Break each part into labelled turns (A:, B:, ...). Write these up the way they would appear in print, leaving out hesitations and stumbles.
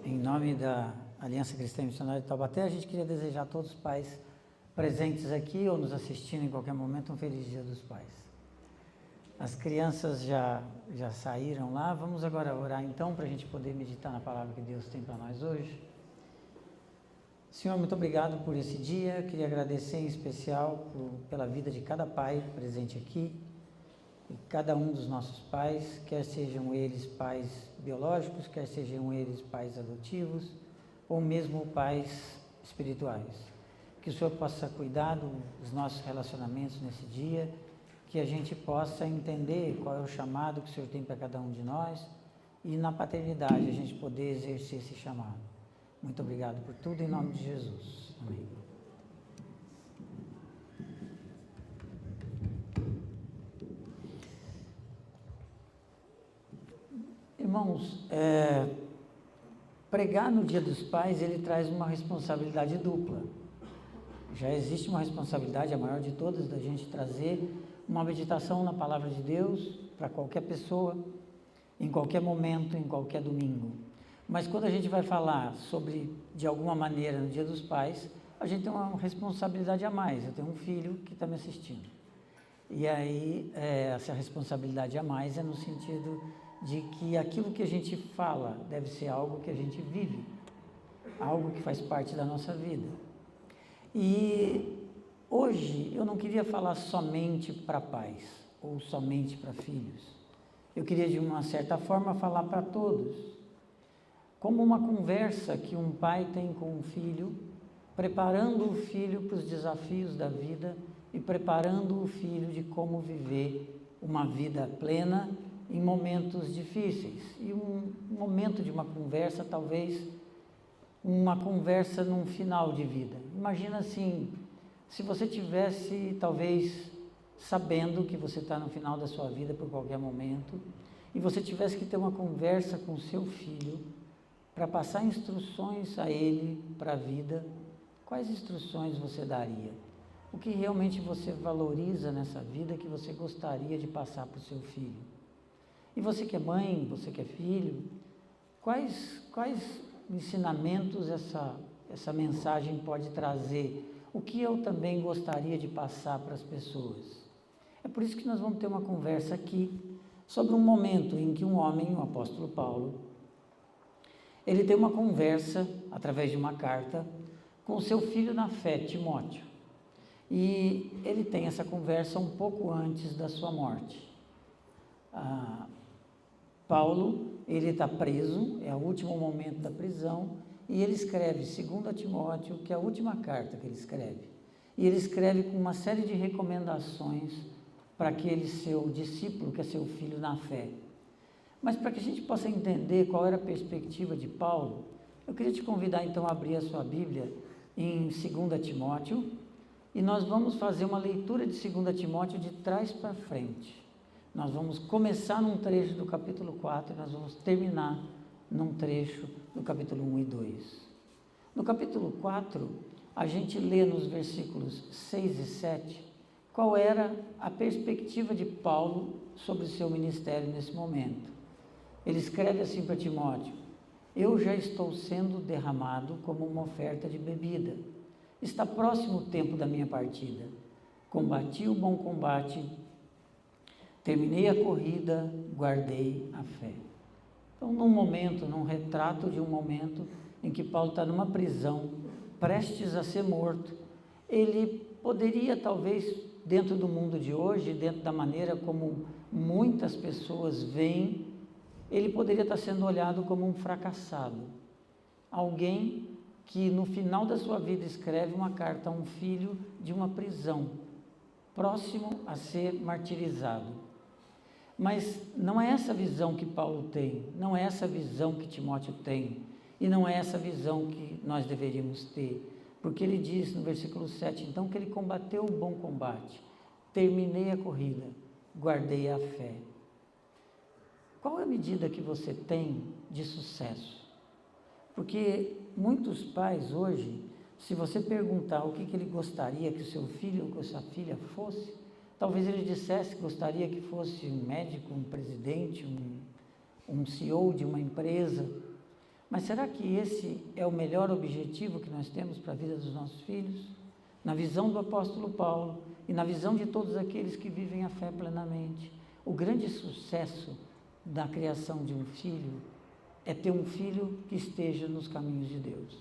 A: Em nome da Aliança Cristã e Missionária de Taubaté, a gente queria desejar a todos os pais presentes aqui ou nos assistindo em qualquer momento um feliz Dia dos Pais. As crianças já saíram lá, vamos agora orar então para a gente poder meditar na palavra que Deus tem para nós hoje. Senhor, muito obrigado por esse dia, queria agradecer em especial pela vida de cada pai presente aqui, e cada um dos nossos pais, quer sejam eles pais biológicos, quer sejam eles pais adotivos, ou mesmo pais espirituais. Que o Senhor possa cuidar dos nossos relacionamentos nesse dia, que a gente possa entender qual é o chamado que o Senhor tem para cada um de nós, e na paternidade a gente poder exercer esse chamado. Muito obrigado por tudo, em nome de Jesus. Amém. Irmãos, pregar no Dia dos Pais, ele traz uma responsabilidade dupla. Já existe uma responsabilidade, a maior de todas, da gente trazer uma meditação na Palavra de Deus para qualquer pessoa, em qualquer momento, em qualquer domingo. Mas quando a gente vai falar sobre, de alguma maneira, no Dia dos Pais, a gente tem uma responsabilidade a mais. Eu tenho um filho que está me assistindo. E aí, essa responsabilidade a mais é no sentido de que aquilo que a gente fala deve ser algo que a gente vive, algo que faz parte da nossa vida. E hoje eu não queria falar somente para pais ou somente para filhos. Eu queria, de uma certa forma, falar para todos, como uma conversa que um pai tem com um filho, preparando o filho para os desafios da vida e preparando o filho de como viver uma vida plena em momentos difíceis. E um momento de uma conversa, talvez uma conversa num final de vida. Imagina assim, se você tivesse talvez sabendo que você está no final da sua vida por qualquer momento, e você tivesse que ter uma conversa com o seu filho para passar instruções a ele para a vida, quais instruções você daria? O que realmente você valoriza nessa vida que você gostaria de passar para o seu filho? E você que é mãe, você que é filho, quais ensinamentos essa mensagem pode trazer? O que eu também gostaria de passar para as pessoas? É por isso que nós vamos ter uma conversa aqui sobre um momento em que um homem, o apóstolo Paulo, ele tem uma conversa, através de uma carta, com o seu filho na fé, Timóteo. E ele tem essa conversa um pouco antes da sua morte. Paulo, ele está preso, é o último momento da prisão, e ele escreve 2 Timóteo, que é a última carta que ele escreve. E ele escreve com uma série de recomendações para aquele seu discípulo, que é seu filho na fé. Mas para que a gente possa entender qual era a perspectiva de Paulo, eu queria te convidar então a abrir a sua Bíblia em 2 Timóteo, e nós vamos fazer uma leitura de 2 Timóteo de trás para frente. Nós vamos começar num trecho do capítulo 4 e nós vamos terminar num trecho do capítulo 1 e 2. No capítulo 4, a gente lê nos versículos 6 e 7 qual era a perspectiva de Paulo sobre o seu ministério nesse momento. Ele escreve assim para Timóteo: eu já estou sendo derramado como uma oferta de bebida. Está próximo o tempo da minha partida. Combati o bom combate, terminei a corrida, guardei a fé. Então, num retrato de um momento em que Paulo está numa prisão, prestes a ser morto, ele poderia talvez, dentro do mundo de hoje, dentro da maneira como muitas pessoas veem, ele poderia estar sendo olhado como um fracassado. Alguém que no final da sua vida escreve uma carta a um filho de uma prisão, próximo a ser martirizado. Mas não é essa visão que Paulo tem, não é essa visão que Timóteo tem, e não é essa visão que nós deveríamos ter, porque ele diz no versículo 7, então, que ele combateu o bom combate, terminei a corrida, guardei a fé. Qual é a medida que você tem de sucesso? Porque muitos pais hoje, se você perguntar o que ele gostaria que o seu filho ou a sua filha fosse, talvez ele dissesse que gostaria que fosse um médico, um presidente, um CEO de uma empresa, Mas será que esse é o melhor objetivo que nós temos para a vida dos nossos filhos? Na visão do apóstolo Paulo e na visão de todos aqueles que vivem a fé plenamente, o grande sucesso da criação de um filho é ter um filho que esteja nos caminhos de Deus.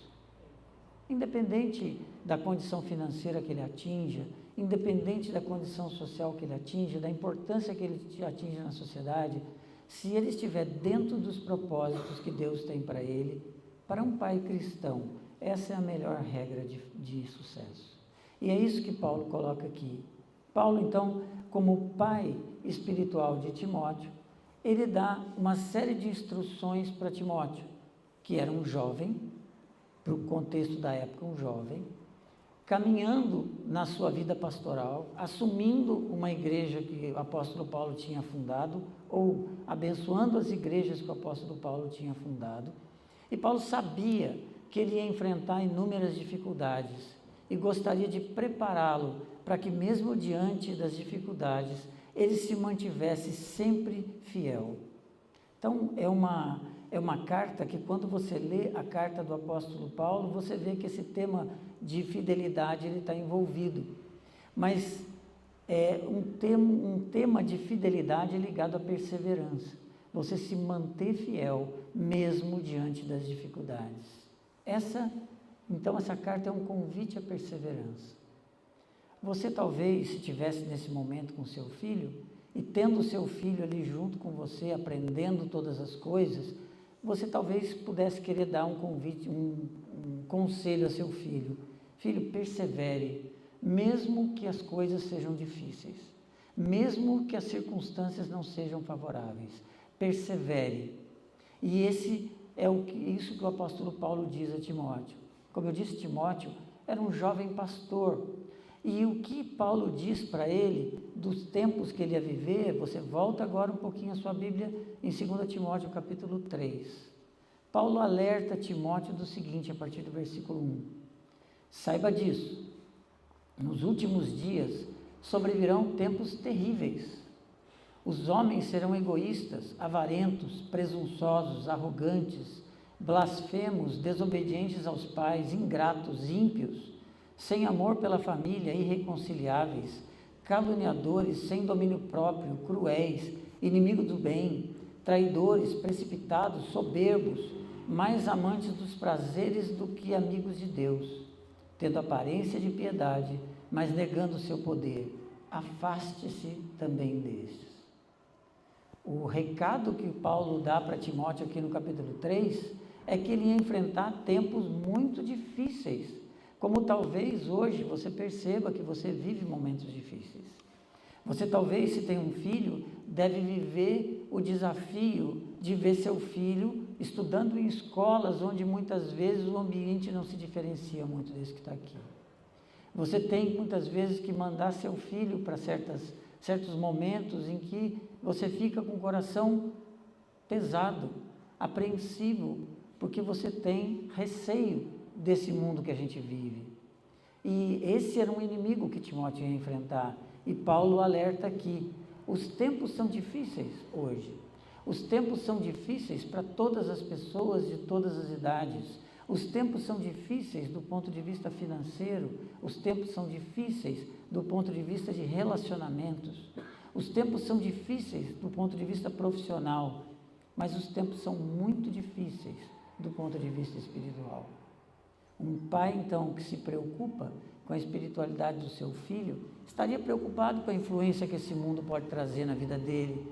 A: Independente da condição financeira que ele atinja, independente da condição social que ele atinja, da importância que ele atinja na sociedade, se ele estiver dentro dos propósitos que Deus tem para ele, para um pai cristão, essa é a melhor regra de sucesso. E é isso que Paulo coloca aqui. Paulo, então, como pai espiritual de Timóteo, ele dá uma série de instruções para Timóteo, que era um jovem, para o contexto da época, um jovem, caminhando na sua vida pastoral, assumindo uma igreja que o apóstolo Paulo tinha fundado, ou abençoando as igrejas que o apóstolo Paulo tinha fundado. E Paulo sabia que ele ia enfrentar inúmeras dificuldades e gostaria de prepará-lo para que, mesmo diante das dificuldades, ele se mantivesse sempre fiel. Então, é uma carta que, quando você lê a carta do apóstolo Paulo, você vê que esse tema de fidelidade ele está envolvido. Mas é um tema de fidelidade ligado à perseverança. Você se manter fiel mesmo diante das dificuldades. Então, essa carta é um convite à perseverança. Você talvez, se estivesse nesse momento com seu filho, e tendo o seu filho ali junto com você, aprendendo todas as coisas, você talvez pudesse querer dar um convite, um conselho a seu filho. Filho, persevere, mesmo que as coisas sejam difíceis, mesmo que as circunstâncias não sejam favoráveis, persevere. E isso que o apóstolo Paulo diz a Timóteo. Como eu disse, Timóteo era um jovem pastor. E o que Paulo diz para ele, dos tempos que ele ia viver, você volta agora um pouquinho a sua Bíblia, em 2 Timóteo capítulo 3. Paulo alerta Timóteo do seguinte, a partir do versículo 1. Saiba disso, nos últimos dias sobrevirão tempos terríveis. Os homens serão egoístas, avarentos, presunçosos, arrogantes, blasfemos, desobedientes aos pais, ingratos, ímpios, sem amor pela família, irreconciliáveis, caluniadores, sem domínio próprio, cruéis, inimigos do bem, traidores, precipitados, soberbos, mais amantes dos prazeres do que amigos de Deus, tendo aparência de piedade, mas negando o seu poder. Afaste-se também destes. O recado que Paulo dá para Timóteo aqui no capítulo 3 é que ele ia enfrentar tempos muito difíceis. Como talvez hoje você perceba que você vive momentos difíceis. Você talvez, se tem um filho, deve viver o desafio de ver seu filho estudando em escolas onde muitas vezes o ambiente não se diferencia muito desse que está aqui. Você tem muitas vezes que mandar seu filho para certos momentos em que você fica com o coração pesado, apreensivo, porque você tem receio desse mundo que a gente vive. E esse era um inimigo que Timóteo ia enfrentar. E Paulo alerta aqui, os tempos são difíceis hoje. Os tempos são difíceis para todas as pessoas de todas as idades. Os tempos são difíceis do ponto de vista financeiro. Os tempos são difíceis do ponto de vista de relacionamentos. Os tempos são difíceis do ponto de vista profissional. Mas os tempos são muito difíceis do ponto de vista espiritual. Um pai, então, que se preocupa com a espiritualidade do seu filho, estaria preocupado com a influência que esse mundo pode trazer na vida dele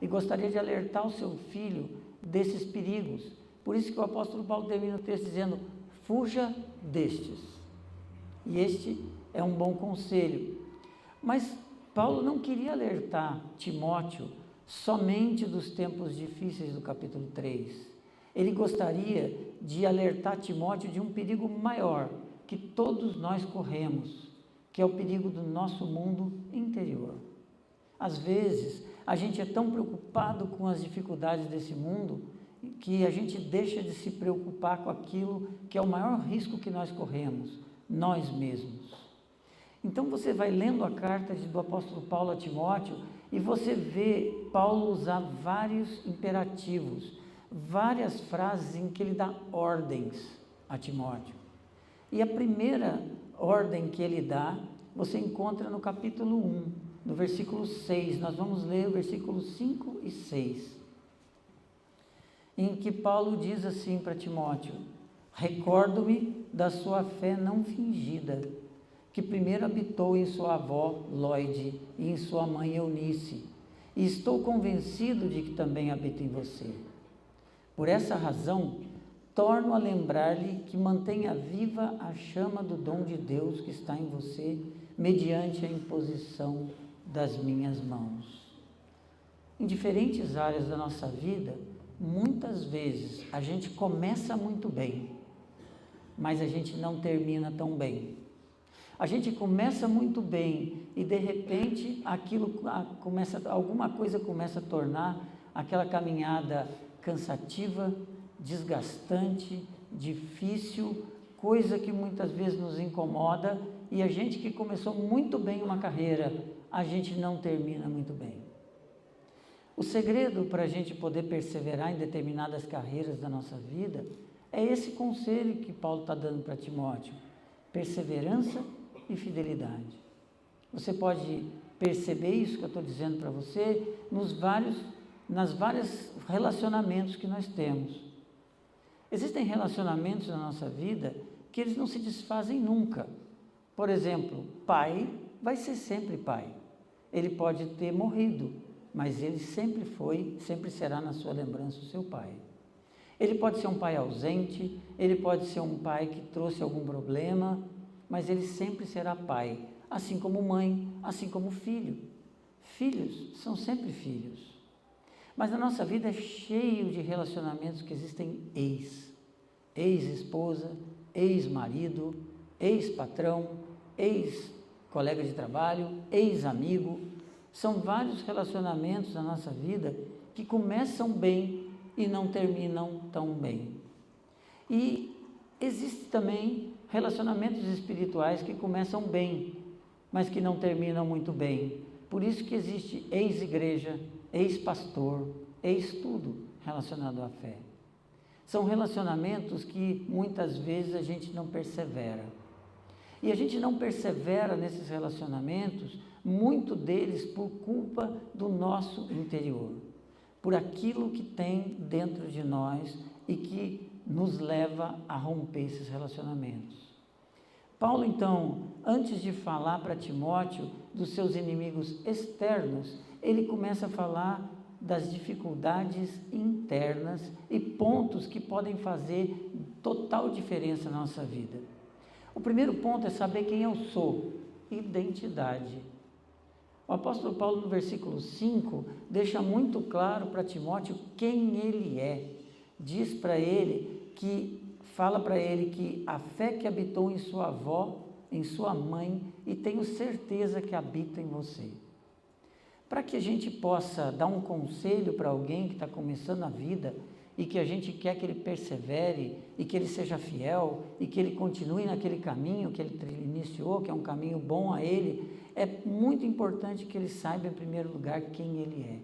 A: e gostaria de alertar o seu filho desses perigos. Por isso que o apóstolo Paulo termina o texto dizendo, fuja destes. E este é um bom conselho. Mas Paulo não queria alertar Timóteo somente dos tempos difíceis do capítulo 3. Ele gostaria de alertar Timóteo de um perigo maior que todos nós corremos, que é o perigo do nosso mundo interior. Às vezes, a gente é tão preocupado com as dificuldades desse mundo que a gente deixa de se preocupar com aquilo que é o maior risco que nós corremos, nós mesmos. Então você vai lendo a carta do apóstolo Paulo a Timóteo e você vê Paulo usar vários imperativos, várias frases em que ele dá ordens a Timóteo. E a primeira ordem que ele dá, você encontra no capítulo 1, no versículo 6. Nós vamos ler o versículo 5 e 6. Em que Paulo diz assim para Timóteo: recordo-me da sua fé não fingida, que primeiro habitou em sua avó Lóide e em sua mãe Eunice, e estou convencido de que também habita em você. Por essa razão, torno a lembrar-lhe que mantenha viva a chama do dom de Deus que está em você, mediante a imposição das minhas mãos. Em diferentes áreas da nossa vida, muitas vezes a gente começa muito bem, mas a gente não termina tão bem. A gente começa muito bem e de repente alguma coisa começa a tornar aquela caminhada cansativa, desgastante, difícil, coisa que muitas vezes nos incomoda, e a gente que começou muito bem uma carreira, a gente não termina muito bem. O segredo para a gente poder perseverar em determinadas carreiras da nossa vida é esse conselho que Paulo está dando para Timóteo: perseverança e fidelidade. Você pode perceber isso que eu estou dizendo para você nos vários relacionamentos que nós temos. Existem relacionamentos na nossa vida que eles não se desfazem nunca. Por exemplo, pai vai ser sempre pai. Ele pode ter morrido, mas ele sempre foi, sempre será na sua lembrança o seu pai. Ele pode ser um pai ausente, ele pode ser um pai que trouxe algum problema, mas ele sempre será pai, assim como mãe, assim como filho. Filhos são sempre filhos. Mas a nossa vida é cheio de relacionamentos que existem ex-esposa, ex-marido, ex-patrão, ex-colega de trabalho, ex-amigo. São vários relacionamentos na nossa vida que começam bem e não terminam tão bem. E existem também relacionamentos espirituais que começam bem, mas que não terminam muito bem. Por isso que existe ex-igreja, ex-pastor, ex-tudo relacionado à fé. São relacionamentos que muitas vezes a gente não persevera. E a gente não persevera nesses relacionamentos, muito deles por culpa do nosso interior, por aquilo que tem dentro de nós e que nos leva a romper esses relacionamentos. Paulo, então, antes de falar para Timóteo dos seus inimigos externos, ele começa a falar das dificuldades internas e pontos que podem fazer total diferença na nossa vida. O primeiro ponto é saber quem eu sou, identidade. O apóstolo Paulo, no versículo 5, deixa muito claro para Timóteo quem ele é. Diz para ele fala para ele que a fé que habitou em sua avó, em sua mãe, e tenho certeza que habita em você. Para que a gente possa dar um conselho para alguém que está começando a vida e que a gente quer que ele persevere e que ele seja fiel e que ele continue naquele caminho que ele iniciou, que é um caminho bom a ele, é muito importante que ele saiba, em primeiro lugar, quem ele é.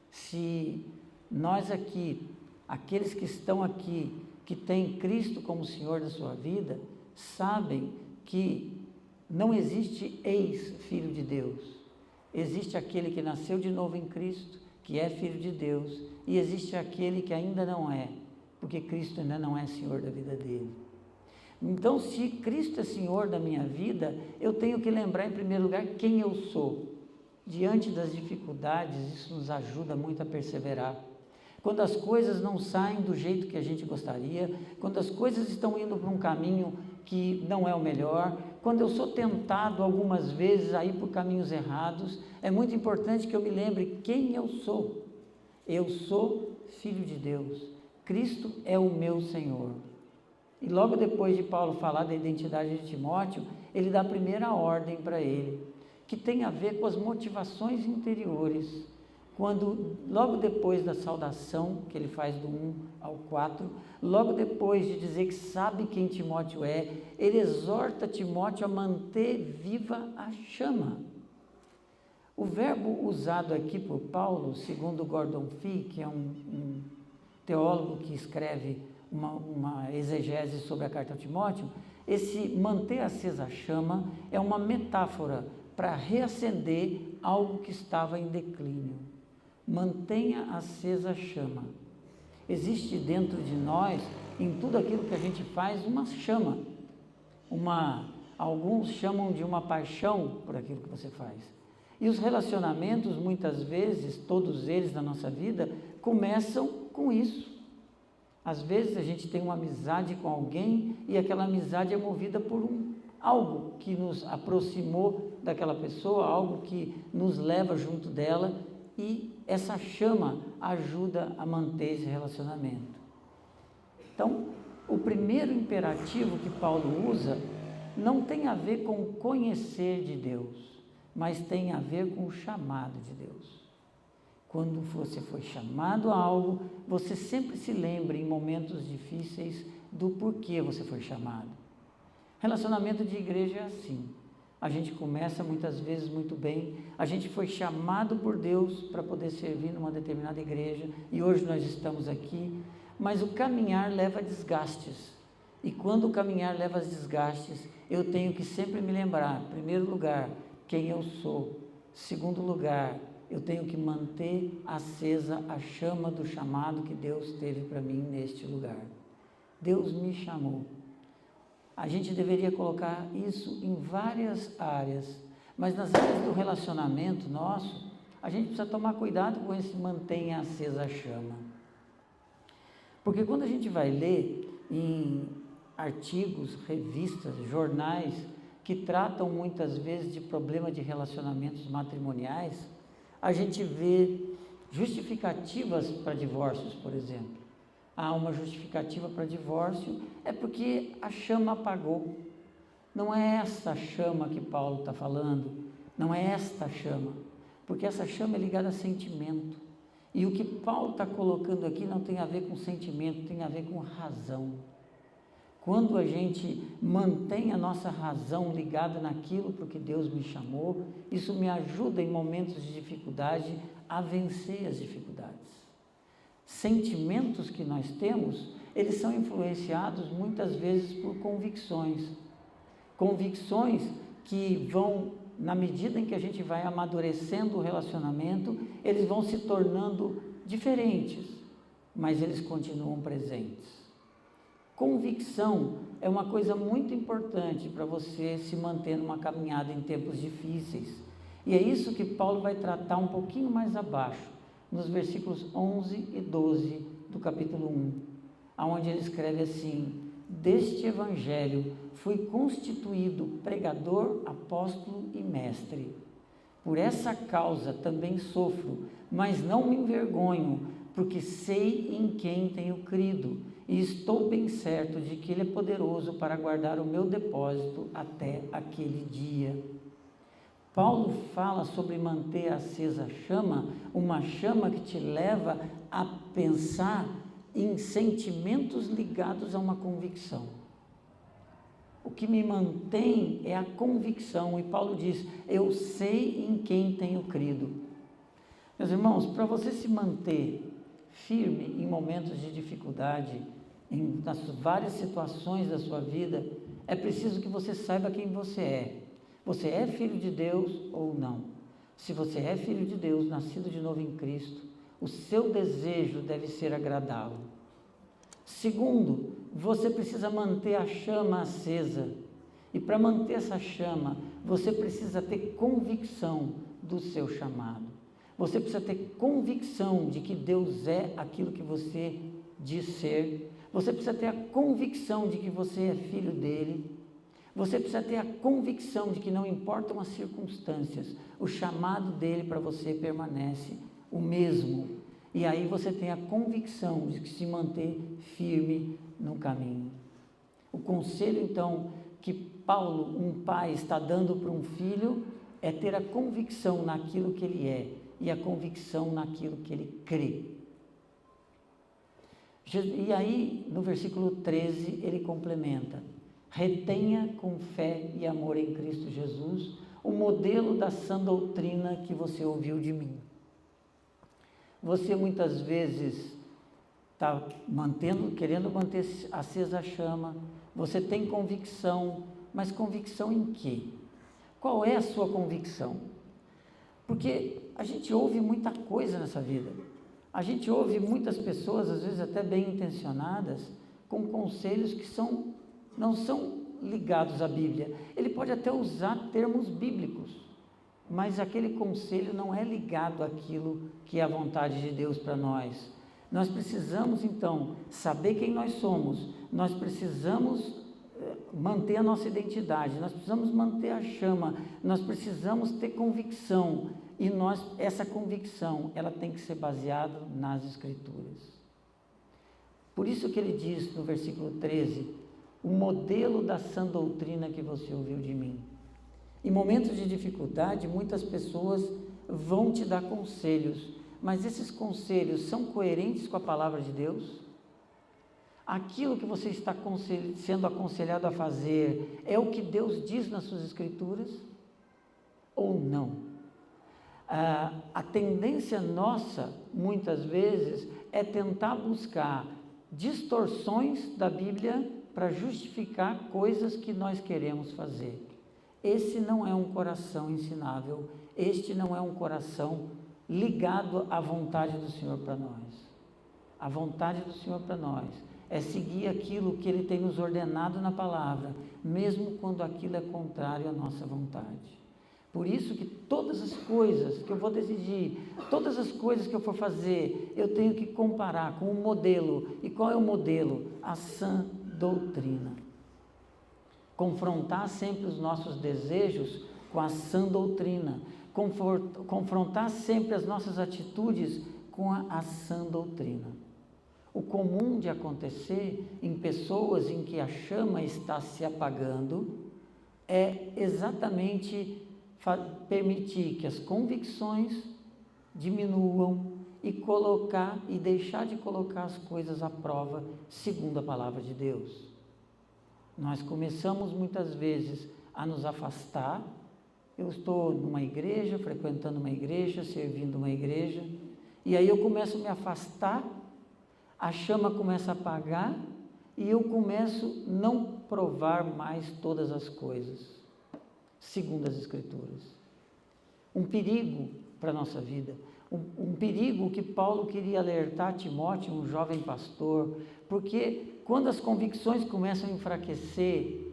A: Se nós aqui, aqueles que estão aqui, que têm Cristo como Senhor da sua vida, sabem que não existe ex-filho de Deus. Existe aquele que nasceu de novo em Cristo, que é filho de Deus, e existe aquele que ainda não é, porque Cristo ainda não é Senhor da vida dele. Então, se Cristo é Senhor da minha vida, eu tenho que lembrar em primeiro lugar quem eu sou. Diante das dificuldades, isso nos ajuda muito a perseverar. Quando as coisas não saem do jeito que a gente gostaria, quando as coisas estão indo para um caminho que não é o melhor, quando eu sou tentado algumas vezes a ir por caminhos errados, é muito importante que eu me lembre quem eu sou. Eu sou filho de Deus. Cristo é o meu Senhor. E logo depois de Paulo falar da identidade de Timóteo, ele dá a primeira ordem para ele, que tem a ver com as motivações interiores. Quando, logo depois da saudação, que ele faz do 1 ao 4, logo depois de dizer que sabe quem Timóteo é, ele exorta Timóteo a manter viva a chama. O verbo usado aqui por Paulo, segundo Gordon Fee, que é um teólogo que escreve uma exegese sobre a carta ao Timóteo, esse manter acesa a chama é uma metáfora para reacender algo que estava em declínio. Mantenha acesa a chama. Existe dentro de nós, em tudo aquilo que a gente faz, uma chama. Alguns chamam de uma paixão por aquilo que você faz. E os relacionamentos, muitas vezes, todos eles na nossa vida, começam com isso. Às vezes a gente tem uma amizade com alguém e aquela amizade é movida por algo que nos aproximou daquela pessoa, algo que nos leva junto dela, e essa chama ajuda a manter esse relacionamento. Então, o primeiro imperativo que Paulo usa não tem a ver com o conhecer de Deus, mas tem a ver com o chamado de Deus. Quando você foi chamado a algo, você sempre se lembra em momentos difíceis do porquê você foi chamado. Relacionamento de igreja é assim. A gente começa muitas vezes muito bem, a gente foi chamado por Deus para poder servir numa determinada igreja e hoje nós estamos aqui, mas o caminhar leva desgastes. E quando o caminhar leva desgastes, eu tenho que sempre me lembrar, em primeiro lugar, quem eu sou. Segundo lugar, eu tenho que manter acesa a chama do chamado que Deus teve para mim neste lugar. Deus me chamou. A gente deveria colocar isso em várias áreas, mas nas áreas do relacionamento nosso, a gente precisa tomar cuidado com esse mantenha acesa a chama. Porque quando a gente vai ler em artigos, revistas, jornais, que tratam muitas vezes de problema de relacionamentos matrimoniais, a gente vê justificativas para divórcios, por exemplo. Há uma justificativa para divórcio, é porque a chama apagou. Não é essa chama que Paulo está falando, não é esta chama, porque essa chama é ligada a sentimento. E o que Paulo está colocando aqui não tem a ver com sentimento, tem a ver com razão. Quando a gente mantém a nossa razão ligada naquilo porque Deus me chamou, isso me ajuda em momentos de dificuldade a vencer as dificuldades. Sentimentos que nós temos, eles são influenciados muitas vezes por convicções. Convicções que vão, na medida em que a gente vai amadurecendo o relacionamento, eles vão se tornando diferentes, mas eles continuam presentes. Convicção é uma coisa muito importante para você se manter numa caminhada em tempos difíceis. E é isso que Paulo vai tratar um pouquinho mais abaixo, nos versículos 11 e 12 do capítulo 1, onde ele escreve assim: deste evangelho fui constituído pregador, apóstolo e mestre. Por essa causa também sofro, mas não me envergonho, porque sei em quem tenho crido, e estou bem certo de que Ele é poderoso para guardar o meu depósito até aquele dia. Paulo fala sobre manter acesa a chama, uma chama que te leva a pensar em sentimentos ligados a uma convicção. O que me mantém é a convicção, e Paulo diz, eu sei em quem tenho crido. Meus irmãos, para você se manter firme em momentos de dificuldade, nas várias situações da sua vida, é preciso que você saiba quem você é. Você é filho de Deus ou não? Se você é filho de Deus, nascido de novo em Cristo, o seu desejo deve ser agradá-lo. Segundo, você precisa manter a chama acesa. E para manter essa chama, você precisa ter convicção do seu chamado. Você precisa ter convicção de que Deus é aquilo que você diz ser. Você precisa ter a convicção de que você é filho dele. Você precisa ter a convicção de que não importam as circunstâncias, o chamado dele para você permanece o mesmo. E aí você tem a convicção de que se manter firme no caminho. O conselho, então, que Paulo, um pai, está dando para um filho é ter a convicção naquilo que ele é e a convicção naquilo que ele crê. E aí, no versículo 13, ele complementa: retenha com fé e amor em Cristo Jesus o modelo da sã doutrina que você ouviu de mim. Você muitas vezes está querendo manter acesa a chama, você tem convicção, mas convicção em quê? Qual é a sua convicção? Porque a gente ouve muita coisa nessa vida, a gente ouve muitas pessoas, às vezes até bem intencionadas, com conselhos que não são ligados à Bíblia. Ele pode até usar termos bíblicos, mas aquele conselho não é ligado àquilo que é a vontade de Deus para nós. Nós precisamos, então, saber quem nós somos, nós precisamos manter a nossa identidade, nós precisamos manter a chama, nós precisamos ter convicção, e essa convicção, ela tem que ser baseada nas Escrituras. Por isso que ele diz no versículo 13, o modelo da sã doutrina que você ouviu de mim. Em momentos de dificuldade, muitas pessoas vão te dar conselhos, mas esses conselhos são coerentes com a palavra de Deus? Aquilo que você está sendo aconselhado a fazer é o que Deus diz nas suas Escrituras? Ou não? A tendência nossa, muitas vezes, é tentar buscar distorções da Bíblia para justificar coisas que nós queremos fazer. Esse não é um coração ensinável, este não é um coração ligado à vontade do Senhor para nós. A vontade do Senhor para nós é seguir aquilo que Ele tem nos ordenado na palavra, mesmo quando aquilo é contrário à nossa vontade. Por isso que todas as coisas que eu vou decidir, todas as coisas que eu for fazer, eu tenho que comparar com um modelo. E qual é o modelo? A sã doutrina. Confrontar sempre os nossos desejos com a sã doutrina. Confrontar sempre as nossas atitudes com a sã doutrina. O comum de acontecer em pessoas em que a chama está se apagando é exatamente permitir que as convicções diminuam e deixar de colocar as coisas à prova segundo a palavra de Deus. Nós começamos muitas vezes a nos afastar. Eu estou numa igreja, frequentando uma igreja, servindo uma igreja, e aí eu começo a me afastar, a chama começa a apagar e eu começo a não provar mais todas as coisas segundo as Escrituras. Um perigo para a nossa vida, um perigo que Paulo queria alertar Timóteo, um jovem pastor, porque quando as convicções começam a enfraquecer,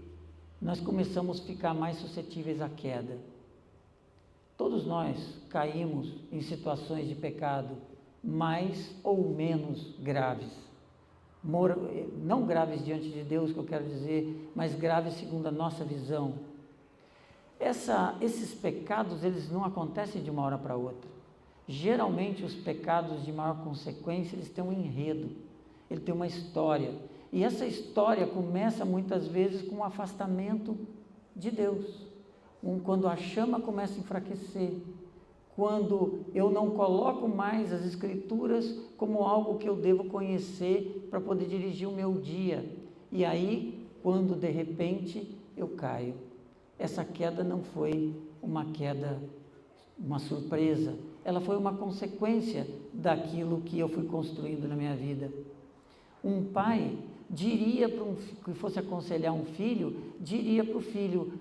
A: nós começamos a ficar mais suscetíveis à queda. Todos nós caímos em situações de pecado, mais ou menos graves. Não graves diante de Deus, que eu quero dizer, mas graves segundo a nossa visão. Esses pecados, eles não acontecem de uma hora para outra. Geralmente, os pecados de maior consequência, eles têm um enredo, ele tem uma história. E essa história começa muitas vezes com um afastamento de Deus. Quando a chama começa a enfraquecer, quando eu não coloco mais as Escrituras como algo que eu devo conhecer para poder dirigir o meu dia. E aí, quando de repente eu caio. Essa queda não foi uma surpresa, ela foi uma consequência daquilo que eu fui construindo na minha vida. Um pai diria que fosse aconselhar um filho, diria para o filho,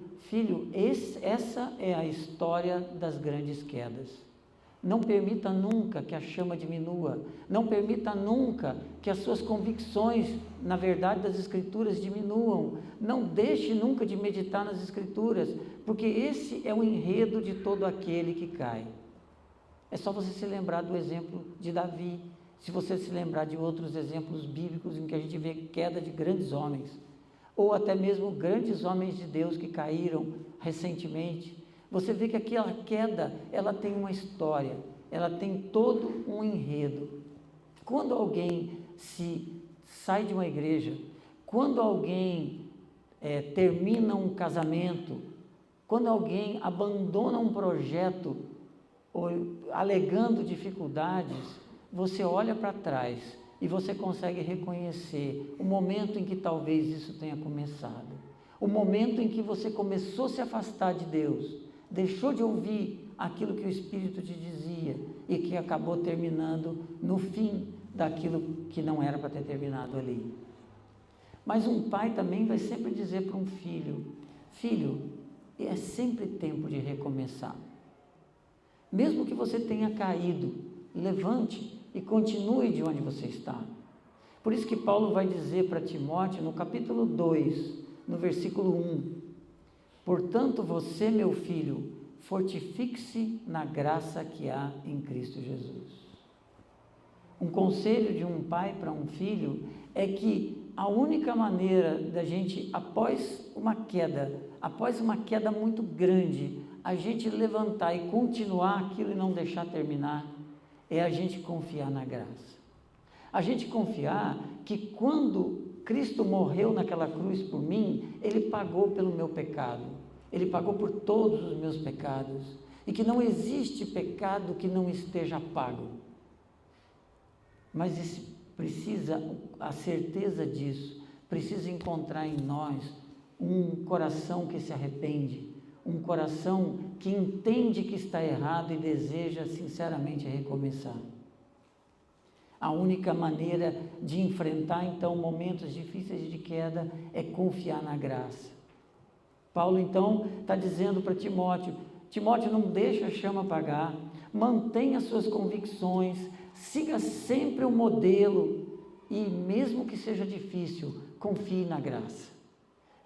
A: essa é a história das grandes quedas. Não permita nunca que a chama diminua, não permita nunca que as suas convicções, na verdade das Escrituras, diminuam. Não deixe nunca de meditar nas Escrituras, porque esse é o enredo de todo aquele que cai. É só você se lembrar do exemplo de Davi, se você se lembrar de outros exemplos bíblicos em que a gente vê queda de grandes homens, ou até mesmo grandes homens de Deus que caíram recentemente. Você vê que aquela queda, ela tem uma história, ela tem todo um enredo. Quando alguém sai de uma igreja, quando alguém termina um casamento, quando alguém abandona um projeto, alegando dificuldades, você olha para trás e você consegue reconhecer o momento em que talvez isso tenha começado. O momento em que você começou a se afastar de Deus, deixou de ouvir aquilo que o Espírito te dizia e que acabou terminando no fim daquilo que não era para ter terminado ali. Mas um pai também vai sempre dizer para um filho: filho, é sempre tempo de recomeçar. Mesmo que você tenha caído, levante e continue de onde você está. Por isso que Paulo vai dizer para Timóteo, no capítulo 2, no versículo 1, portanto você, meu filho, fortifique-se na graça que há em Cristo Jesus. Um conselho de um pai para um filho é que a única maneira da gente, após uma queda muito grande, a gente levantar e continuar aquilo e não deixar terminar, é a gente confiar na graça. A gente confiar que quando Cristo morreu naquela cruz por mim, Ele pagou pelo meu pecado, Ele pagou por todos os meus pecados, e que não existe pecado que não esteja pago. Mas a certeza disso, precisa encontrar em nós um coração que se arrepende, um coração que entende que está errado e deseja sinceramente recomeçar. A única maneira de enfrentar então momentos difíceis de queda é confiar na graça. Paulo então está dizendo para Timóteo: Timóteo, não deixa a chama apagar, mantenha suas convicções, siga sempre o modelo e mesmo que seja difícil, confie na graça.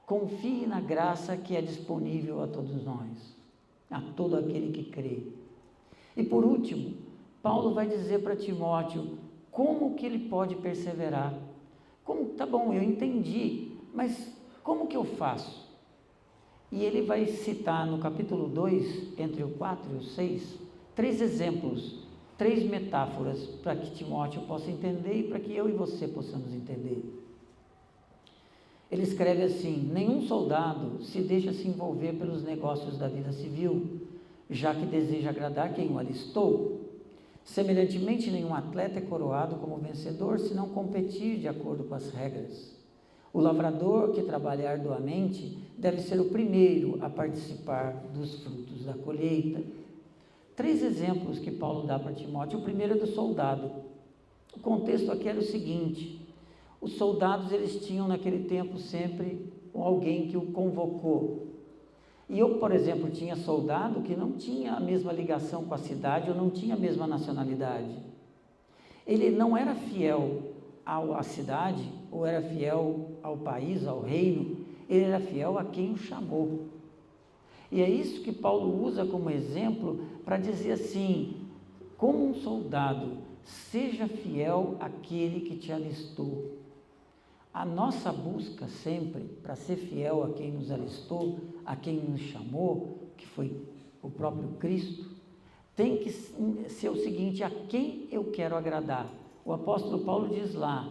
A: Confie na graça que é disponível a todos nós, a todo aquele que crê. E por último, Paulo vai dizer para Timóteo como que ele pode perseverar. Tá bom, eu entendi, mas como que eu faço? E ele vai citar no capítulo 2, entre o 4 e o 6, 3 exemplos, 3 metáforas para que Timóteo possa entender e para que eu e você possamos entender. Ele escreve assim: nenhum soldado se deixa se envolver pelos negócios da vida civil, já que deseja agradar quem o alistou. Semelhantemente, nenhum atleta é coroado como vencedor se não competir de acordo com as regras. O lavrador que trabalha arduamente deve ser o primeiro a participar dos frutos da colheita. 3 exemplos que Paulo dá para Timóteo. O primeiro é do soldado. O contexto aqui era o seguinte: os soldados, eles tinham naquele tempo sempre alguém que o convocou. E eu, por exemplo, tinha soldado que não tinha a mesma ligação com a cidade, ou não tinha a mesma nacionalidade. Ele não era fiel à cidade, ou era fiel ao país, ao reino, ele era fiel a quem o chamou. E é isso que Paulo usa como exemplo para dizer assim: como um soldado, seja fiel àquele que te alistou. A nossa busca sempre para ser fiel a quem nos alistou, a quem nos chamou, que foi o próprio Cristo, tem que ser o seguinte: a quem eu quero agradar. O apóstolo Paulo diz lá,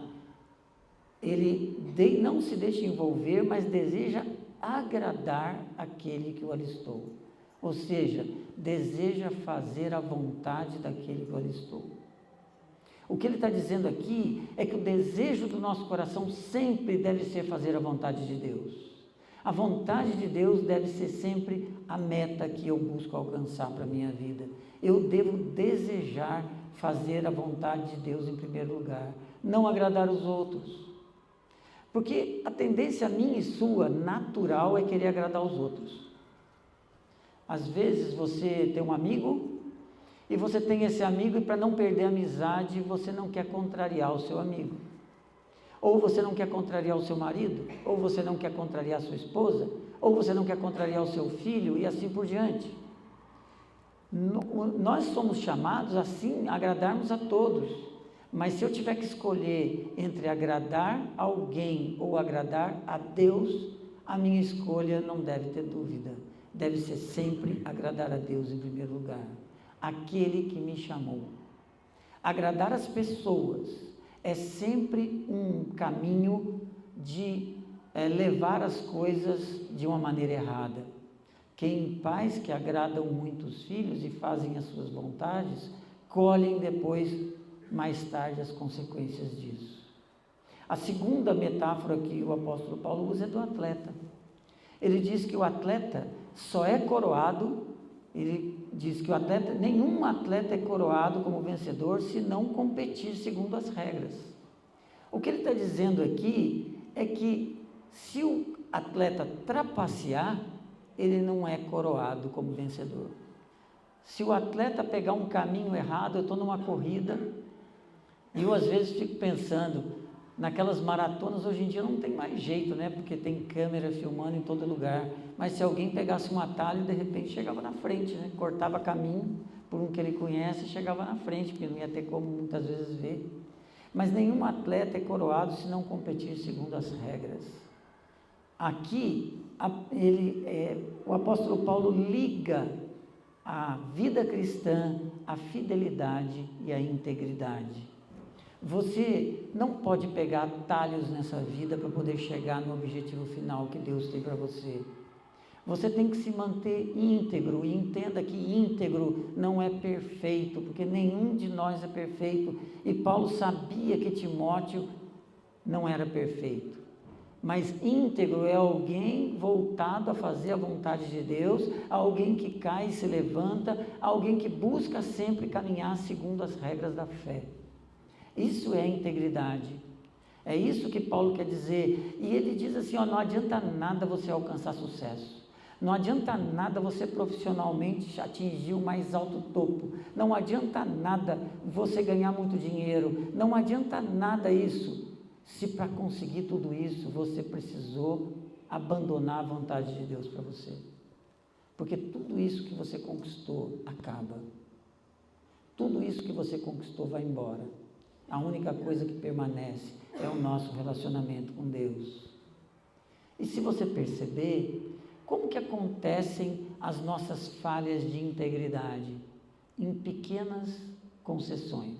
A: ele não se deixa envolver, mas deseja agradar aquele que o alistou. Ou seja, deseja fazer a vontade daquele que o alistou. O que ele está dizendo aqui é que o desejo do nosso coração sempre deve ser fazer a vontade de Deus. A vontade de Deus deve ser sempre a meta que eu busco alcançar para a minha vida. Eu devo desejar fazer a vontade de Deus em primeiro lugar, não agradar os outros. Porque a tendência minha e sua, natural, é querer agradar os outros. Às vezes você tem um amigo, e você tem esse amigo e para não perder a amizade, você não quer contrariar o seu amigo. Ou você não quer contrariar o seu marido, ou você não quer contrariar a sua esposa, ou você não quer contrariar o seu filho e assim por diante. Nós somos chamados assim a agradarmos a todos, mas se eu tiver que escolher entre agradar alguém ou agradar a Deus, a minha escolha não deve ter dúvida, deve ser sempre agradar a Deus em primeiro lugar. Aquele que me chamou. Agradar as pessoas é sempre um caminho de levar as coisas de uma maneira errada. Pais que agradam muito os filhos e fazem as suas vontades, colhem depois, mais tarde, as consequências disso. A segunda metáfora que o apóstolo Paulo usa é do atleta. Ele diz que o atleta só é coroado Ele diz que nenhum atleta é coroado como vencedor se não competir segundo as regras. O que ele está dizendo aqui é que se o atleta trapacear, ele não é coroado como vencedor. Se o atleta pegar um caminho errado, eu estou numa corrida, e eu às vezes fico pensando, naquelas maratonas hoje em dia não tem mais jeito, né? Porque tem câmera filmando em todo lugar, mas se alguém pegasse um atalho, de repente chegava na frente, né? Cortava caminho por um que ele conhece e chegava na frente, porque não ia ter como muitas vezes ver. Mas nenhum atleta é coroado se não competir segundo as regras. Aqui, o apóstolo Paulo liga a vida cristã, a fidelidade e a integridade. Você não pode pegar atalhos nessa vida para poder chegar no objetivo final que Deus tem para você. Você tem que se manter íntegro, e entenda que íntegro não é perfeito, porque nenhum de nós é perfeito, e Paulo sabia que Timóteo não era perfeito. Mas íntegro é alguém voltado a fazer a vontade de Deus, alguém que cai e se levanta, alguém que busca sempre caminhar segundo as regras da fé. Isso é integridade. É isso que Paulo quer dizer. E ele diz assim, não adianta nada você alcançar sucesso. Não adianta nada você profissionalmente atingir o mais alto topo. Não adianta nada você ganhar muito dinheiro. Não adianta nada isso, se para conseguir tudo isso você precisou abandonar a vontade de Deus para você. Porque tudo isso que você conquistou acaba. Tudo isso que você conquistou vai embora. A única coisa que permanece é o nosso relacionamento com Deus. E se você perceber, como que acontecem as nossas falhas de integridade? Em pequenas concessões,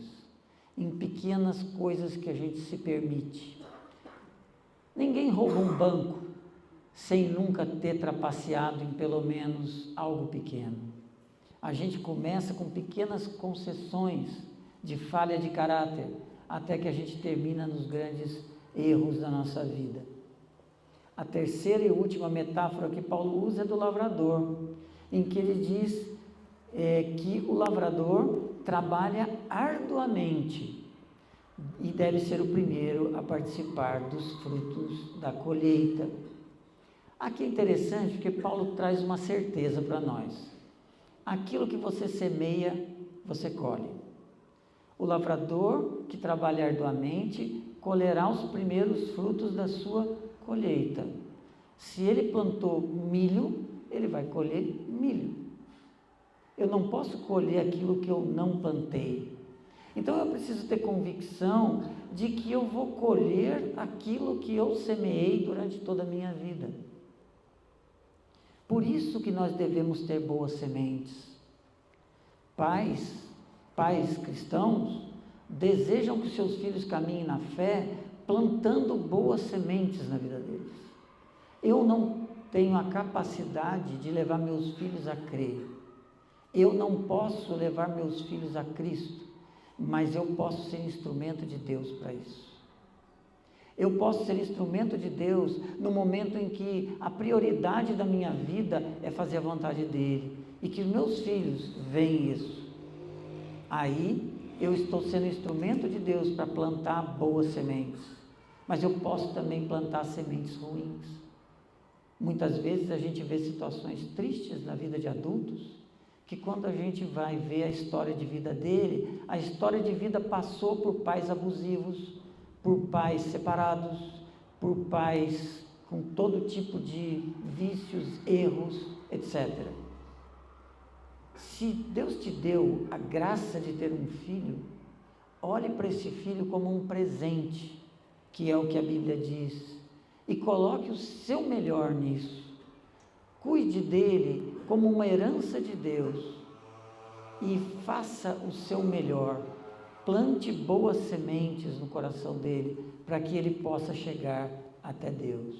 A: em pequenas coisas que a gente se permite. Ninguém rouba um banco sem nunca ter trapaceado em pelo menos algo pequeno. A gente começa com pequenas concessões de falha de caráter, até que a gente termina nos grandes erros da nossa vida. A terceira e última metáfora que Paulo usa é do lavrador, em que ele diz que o lavrador trabalha arduamente e deve ser o primeiro a participar dos frutos da colheita. Aqui é interessante porque Paulo traz uma certeza para nós. Aquilo que você semeia, você colhe. O lavrador que trabalha arduamente colherá os primeiros frutos da sua colheita. Se ele plantou milho, ele vai colher milho. Eu não posso colher aquilo que eu não plantei. Então eu preciso ter convicção de que eu vou colher aquilo que eu semeei durante toda a minha vida. Por isso que nós devemos ter boas sementes. Pais cristãos desejam que seus filhos caminhem na fé, plantando boas sementes na vida deles. Eu não tenho a capacidade de levar meus filhos a crer. Eu não posso levar meus filhos a Cristo, mas eu posso ser instrumento de Deus para isso. Eu posso ser instrumento de Deus no momento em que a prioridade da minha vida é fazer a vontade dEle, e que meus filhos veem isso. Aí eu estou sendo instrumento de Deus para plantar boas sementes, mas eu posso também plantar sementes ruins. Muitas vezes a gente vê situações tristes na vida de adultos, que quando a gente vai ver a história de vida dele, a história de vida passou por pais abusivos, por pais separados, por pais com todo tipo de vícios, erros, etc. Se Deus te deu a graça de ter um filho, olhe para esse filho como um presente, que é o que a Bíblia diz, e coloque o seu melhor nisso. Cuide dele como uma herança de Deus e faça o seu melhor. Plante boas sementes no coração dele, para que ele possa chegar até Deus.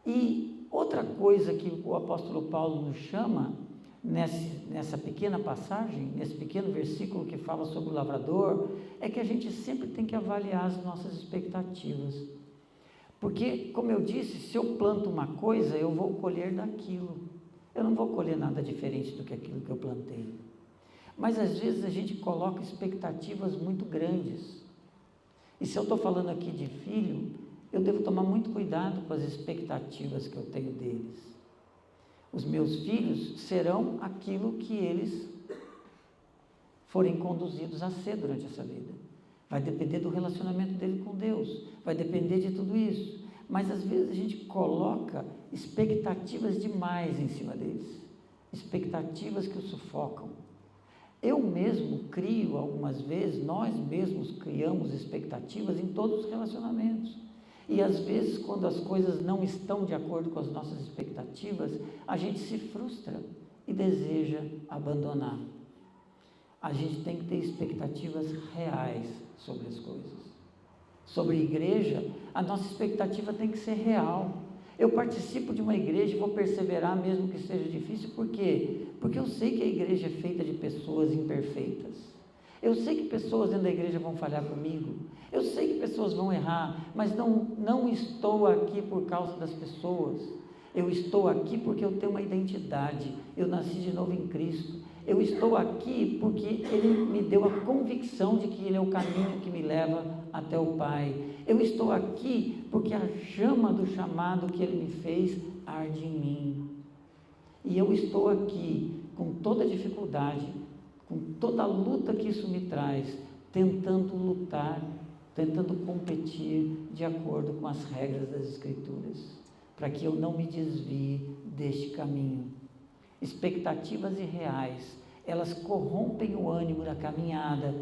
A: E outra coisa que o apóstolo Paulo nos chama, nessa pequena passagem, nesse pequeno versículo que fala sobre o lavrador, é que a gente sempre tem que avaliar as nossas expectativas. Porque, como eu disse, se eu planto uma coisa, eu vou colher daquilo. eu não vou colher nada diferente do que aquilo que eu plantei. Mas às vezes a gente coloca expectativas muito grandes. E se eu estou falando aqui de filho, eu devo tomar muito cuidado com as expectativas que eu tenho deles. Os meus filhos serão aquilo que eles forem conduzidos a ser durante essa vida. Vai depender do relacionamento dele com Deus, vai depender de tudo isso. Mas às vezes a gente coloca expectativas demais em cima deles, expectativas que os sufocam. Eu mesmo crio algumas vezes, nós mesmos criamos expectativas em todos os relacionamentos. E às vezes, quando as coisas não estão de acordo com as nossas expectativas, a gente se frustra e deseja abandonar. A gente tem que ter expectativas reais sobre as coisas. Sobre a igreja, a nossa expectativa tem que ser real. Eu participo de uma igreja e vou perseverar mesmo que seja difícil, por quê? Porque eu sei que a igreja é feita de pessoas imperfeitas. Eu sei que pessoas dentro da igreja vão falhar comigo. Eu sei que pessoas vão errar, mas não estou aqui por causa das pessoas. Eu estou aqui porque eu tenho uma identidade. Eu nasci de novo em Cristo. Eu estou aqui porque Ele me deu a convicção de que Ele é o caminho que me leva até o Pai. Eu estou aqui porque a chama do chamado que Ele me fez arde em mim. E eu estou aqui com toda a dificuldade, com toda a luta que isso me traz, tentando lutar, tentando competir de acordo com as regras das Escrituras, para que eu não me desvie deste caminho. Expectativas irreais, elas corrompem o ânimo da caminhada,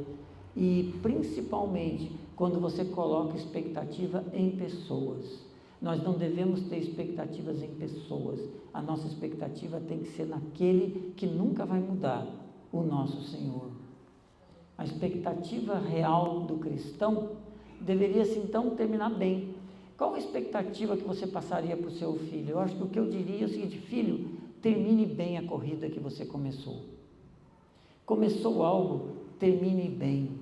A: e principalmente quando você coloca expectativa em pessoas. Nós não devemos ter expectativas em pessoas, a nossa expectativa tem que ser naquele que nunca vai mudar, o nosso Senhor. A expectativa real do cristão deveria, então, terminar bem. Qual a expectativa que você passaria para o seu filho? Eu acho que o que eu diria é o seguinte: filho, termine bem a corrida que você começou. Começou algo, termine bem.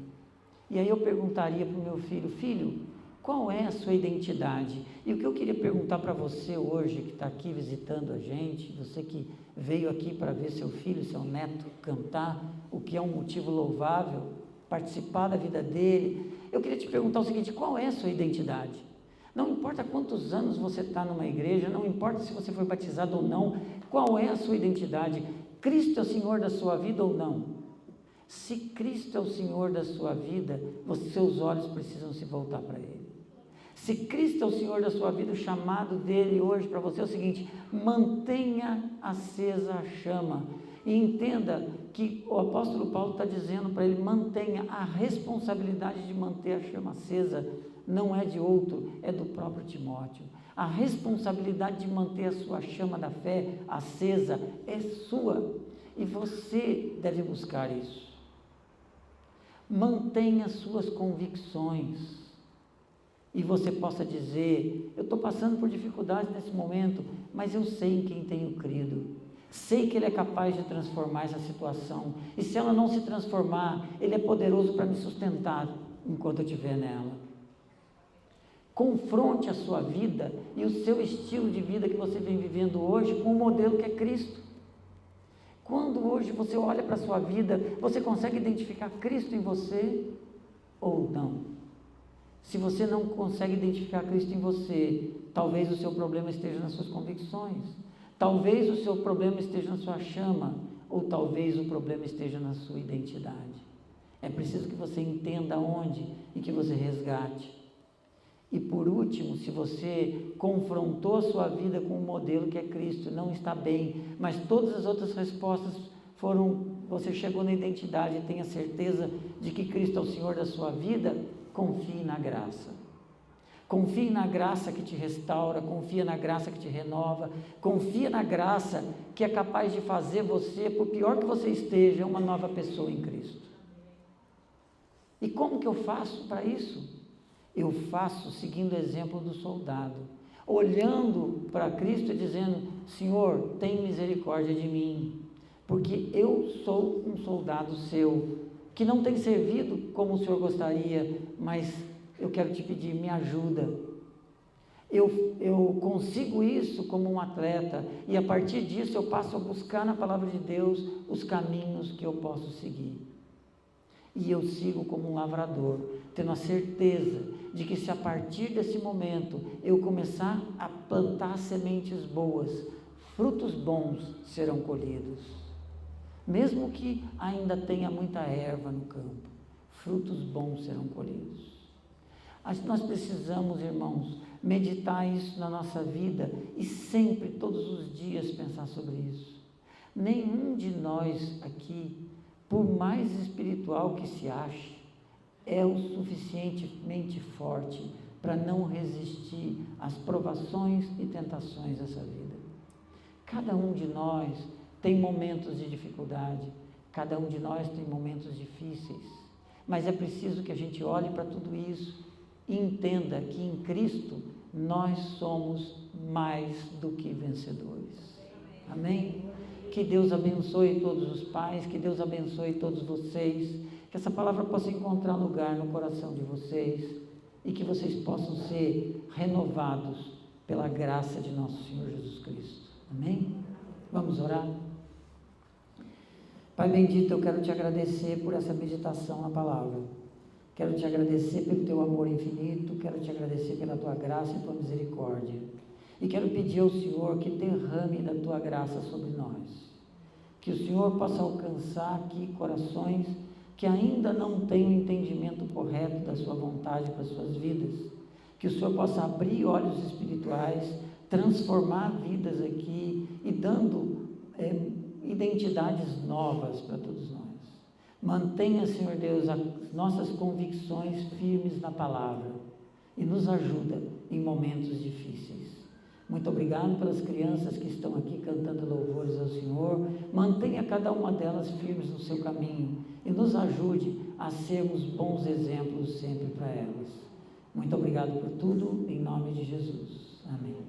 A: E aí eu perguntaria para o meu filho: filho, qual é a sua identidade? E o que eu queria perguntar para você hoje, que está aqui visitando a gente, você que veio aqui para ver seu filho, seu neto cantar, o que é um motivo louvável, participar da vida dele, eu queria te perguntar o seguinte: qual é a sua identidade? Não importa quantos anos você está numa igreja, não importa se você foi batizado ou não, qual é a sua identidade? Cristo é o Senhor da sua vida ou não? Se Cristo é o Senhor da sua vida, seus olhos precisam se voltar para Ele. Se Cristo é o Senhor da sua vida, o chamado dele hoje para você é o seguinte: mantenha acesa a chama. E entenda que o apóstolo Paulo está dizendo para ele: mantenha a responsabilidade de manter a chama acesa. Não é de outro, é do próprio Timóteo. A responsabilidade de manter a sua chama da fé acesa é sua. E você deve buscar isso. Mantenha suas convicções. E você possa dizer: eu estou passando por dificuldades nesse momento, mas eu sei em quem tenho crido. Sei que Ele é capaz de transformar essa situação. E se ela não se transformar, Ele é poderoso para me sustentar enquanto eu estiver nela. Confronte a sua vida e o seu estilo de vida que você vem vivendo hoje com o modelo que é Cristo. Quando hoje você olha para a sua vida, você consegue identificar Cristo em você ou não? Se você não consegue identificar Cristo em você, talvez o seu problema esteja nas suas convicções, talvez o seu problema esteja na sua chama, ou talvez o problema esteja na sua identidade. É preciso que você entenda onde e que você resgate. E por último, se você confrontou a sua vida com o modelo que é Cristo, não está bem, mas todas as outras respostas você chegou na identidade, tenha certeza de que Cristo é o Senhor da sua vida, confie na graça. Confie na graça que te restaura, confia na graça que te renova, confia na graça que é capaz de fazer você, por pior que você esteja, uma nova pessoa em Cristo. E como que eu faço para isso? Eu faço seguindo o exemplo do soldado, olhando para Cristo e dizendo: Senhor, tem misericórdia de mim, porque eu sou um soldado seu, que não tem servido como o Senhor gostaria, mas eu quero te pedir, me ajuda. eu consigo isso como um atleta, e a partir disso eu passo a buscar na palavra de Deus os caminhos que eu posso seguir. E eu sigo como um lavrador, tendo a certeza de que se a partir desse momento eu começar a plantar sementes boas, frutos bons serão colhidos. Mesmo que ainda tenha muita erva no campo, frutos bons serão colhidos. Nós precisamos, irmãos, meditar isso na nossa vida e sempre, todos os dias, pensar sobre isso. Nenhum de nós aqui, por mais espiritual que se ache, é o suficientemente forte para não resistir às provações e tentações dessa vida. Cada um de nós tem momentos de dificuldade, cada um de nós tem momentos difíceis, mas é preciso que a gente olhe para tudo isso e entenda que em Cristo nós somos mais do que vencedores. Amém? Que Deus abençoe todos os pais, que Deus abençoe todos vocês, que essa palavra possa encontrar lugar no coração de vocês e que vocês possam ser renovados pela graça de nosso Senhor Jesus Cristo. Amém? Vamos orar? Pai bendito, eu quero te agradecer por essa meditação na palavra. Quero te agradecer pelo teu amor infinito, quero te agradecer pela tua graça e tua misericórdia. E quero pedir ao Senhor que derrame da tua graça sobre nós. Que o Senhor possa alcançar aqui corações que ainda não têm o entendimento correto da sua vontade para as suas vidas. Que o Senhor possa abrir olhos espirituais, transformar vidas aqui e dando identidades novas para todos nós. Mantenha, Senhor Deus, as nossas convicções firmes na palavra e nos ajuda em momentos difíceis. Muito obrigado pelas crianças que estão aqui cantando louvores ao Senhor. Mantenha cada uma delas firmes no seu caminho e nos ajude a sermos bons exemplos sempre para elas. Muito obrigado por tudo, em nome de Jesus. Amém.